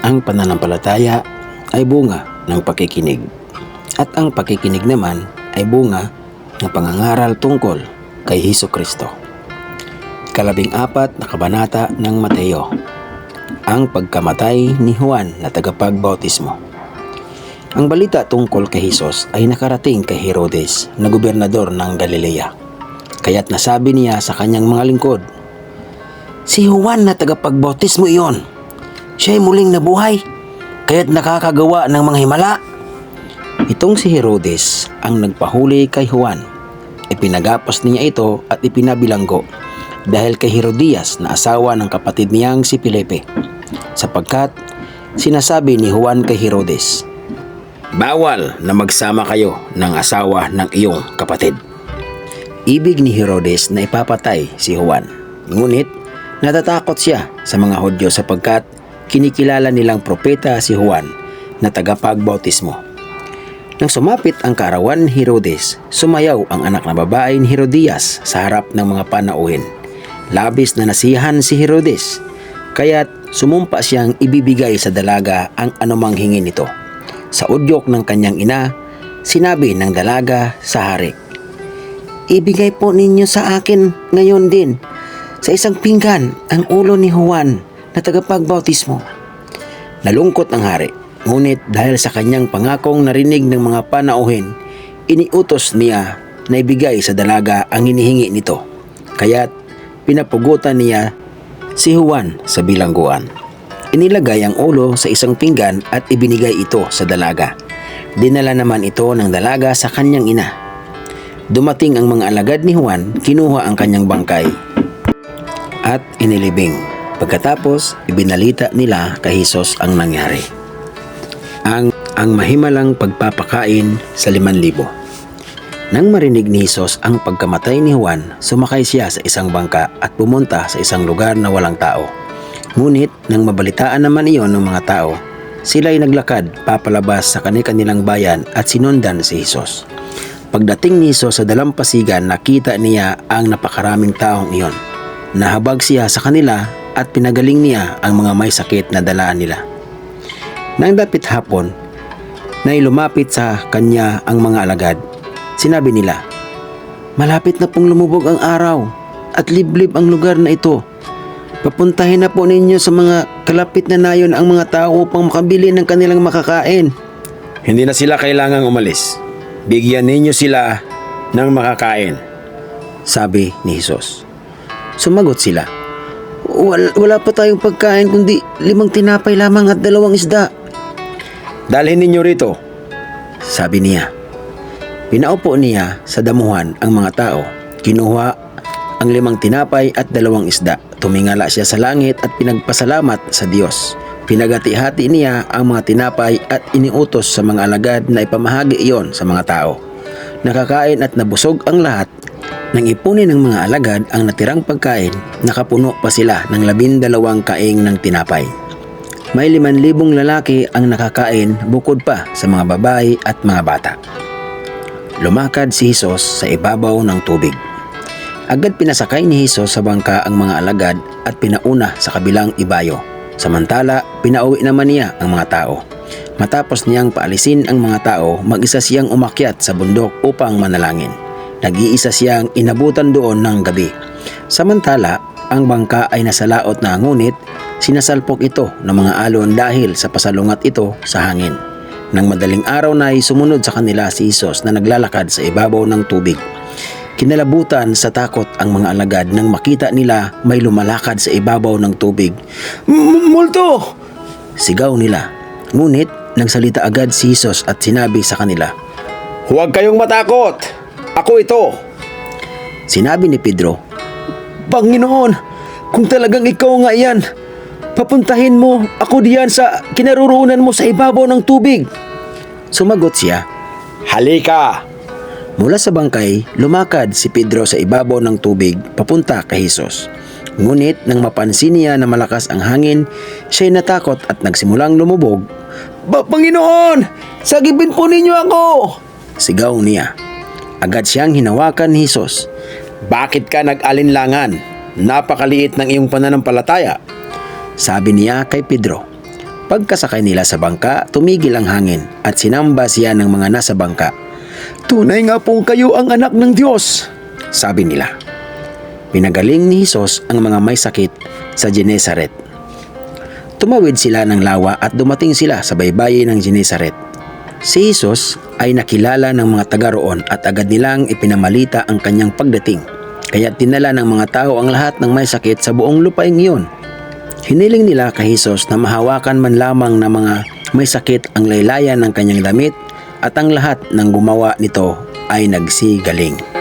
Ang pananampalataya ay bunga ng pakikinig, at ang pakikinig naman ay bunga ng pangangaral tungkol kay Hesukristo. Ikalabing-4 na kabanata ng Mateo, ang pagkamatay ni Juan na tagapagbautismo. Ang balita tungkol kay Hesus ay nakarating kay Herodes na gobernador ng Galilea. Kaya't nasabi niya sa kanyang mga lingkod, "Si Juan na tagapagbautismo iyon. Siya'y muling nabuhay, kaya't nakakagawa ng mga himala." Itong si Herodes ang nagpahuli kay Juan. Ipinagapos niya ito at ipinabilanggo dahil kay Herodias na asawa ng kapatid niyang si Felipe, sapagkat sinasabi ni Juan kay Herodes, "Bawal na magsama kayo ng asawa ng iyong kapatid." Ibig ni Herodes na ipapatay si Juan, ngunit natatakot siya sa mga Hudyo sapagkat kinikilala nilang propeta si Juan na tagapagbautismo. Nang sumapit ang kaarawan ni Herodes, sumayaw ang anak na babae ni Herodias sa harap ng mga panauhin. Labis na nasiyahan si Herodes, kaya't sumumpa siyang ibibigay sa dalaga ang anumang hingin nito. Sa udyok ng kanyang ina, sinabi ng dalaga sa hari, "Ibigay po ninyo sa akin ngayon din sa isang pinggan ang ulo ni Juan na tagapagbautismo." Nalungkot ang hari, ngunit dahil sa kanyang pangakong narinig ng mga panauhin, iniutos niya na ibigay sa dalaga ang hinihingi nito. Kaya't pinapugutan niya si Juan sa bilangguan. Inilagay ang ulo sa isang pinggan at ibinigay ito sa dalaga. Dinala naman ito ng dalaga sa kanyang ina. Dumating ang mga alagad ni Juan, kinuha ang kanyang bangkay at inilibing. Pagkatapos, ibinalita nila kay Hesus ang nangyari. Ang mahimalang pagpapakain sa 5,000. Nang marinig ni Hesus ang pagkamatay ni Juan, sumakay siya sa isang bangka at pumunta sa isang lugar na walang tao. Ngunit nang mabalitaan naman iyon ng mga tao, sila'y naglakad papalabas sa kanilang bayan at sinundan si Hesus. Pagdating ni Hesus sa dalampasigan, nakita niya ang napakaraming taong iyon. Nahabag siya sa kanila at pinagaling niya ang mga may sakit na dala nila. Nang dapit hapon, na lumapit sa kanya ang mga alagad, sinabi nila, "Malapit na pong lumubog ang araw at liblib ang lugar na ito. Papuntahin na po ninyo sa mga kalapit na nayon ang mga tao upang makabili ng kanilang makakain." "Hindi na sila kailangang umalis. Bigyan ninyo sila ng makakain," sabi ni Hesus. Sumagot sila, Wala pa tayong pagkain kundi 5 tinapay lamang at 2 isda." "Dalhin ninyo rito," sabi niya. Pinaupo niya sa damuhan ang mga tao. Kinuha ang 5 tinapay at 2 isda. Tumingala siya sa langit at pinagpasalamat sa Diyos. Pinagati-hati niya ang mga tinapay at iniutos sa mga alagad na ipamahagi iyon sa mga tao. Nakakain at nabusog ang lahat. Nang ipunin ng mga alagad ang natirang pagkain, nakapuno pa sila ng 12 kaing ng tinapay. May 5,000 lalaki ang nakakain bukod pa sa mga babae at mga bata. Lumakad si Hesus sa ibabaw ng tubig. Agad pinasakay ni Hesus sa bangka ang mga alagad at pinauna sa kabilang ibayo. Samantala, pinauwi naman niya ang mga tao. Matapos niyang paalisin ang mga tao, mag-isa siyang umakyat sa bundok upang manalangin. Nag-iisa siyang inabutan doon ng gabi. Samantala, ang bangka ay nasa laot na, ngunit sinasalpok ito ng mga alon dahil sa pasalungat ito sa hangin. Nang madaling araw na ay sumunod sa kanila si Hesus na naglalakad sa ibabaw ng tubig. Kinalabutan sa takot ang mga alagad nang makita nila may lumalakad sa ibabaw ng tubig. "Multo!" sigaw nila. Ngunit nagsalita agad si Hesus at sinabi sa kanila, "Huwag kayong matakot! Ako ito!" Sinabi ni Pedro, "Panginoon, kung talagang ikaw nga iyan, papuntahin mo ako diyan sa kinaroroonan mo sa ibabaw ng tubig." Sumagot siya, "Halika!" Mula sa bangkay, lumakad si Pedro sa ibabaw ng tubig papunta kay Hesus. Ngunit nang mapansin niya na malakas ang hangin, siya'y natakot at nagsimulang lumubog. Panginoon, sagipin po ninyo ako!" sigaw niya. Agad siyang hinawakan ni Hesus. "Bakit ka nag-alinlangan? Napakaliit ng iyong pananampalataya." sabi niya kay Pedro. Pagkasakay nila sa bangka, tumigil ang hangin at sinamba siya ng mga nasa bangka. Tunay nga pong kayo ang anak ng Diyos, Sabi nila. Pinagaling ni Hesus ang mga may sakit sa Genesaret. Tumawid sila ng lawa at dumating sila sa baybayin ng Genesaret. Si Hesus ay nakilala ng mga taga roon at agad nilang ipinamalita ang kanyang pagdating. Kaya tinala ng mga tao ang lahat ng may sakit sa buong lupaing iyon. Hiniling nila kay Hesus na mahawakan man lamang ng mga may sakit ang laylayan ng kanyang damit at ang lahat ng gumawa nito ay nagsigaling.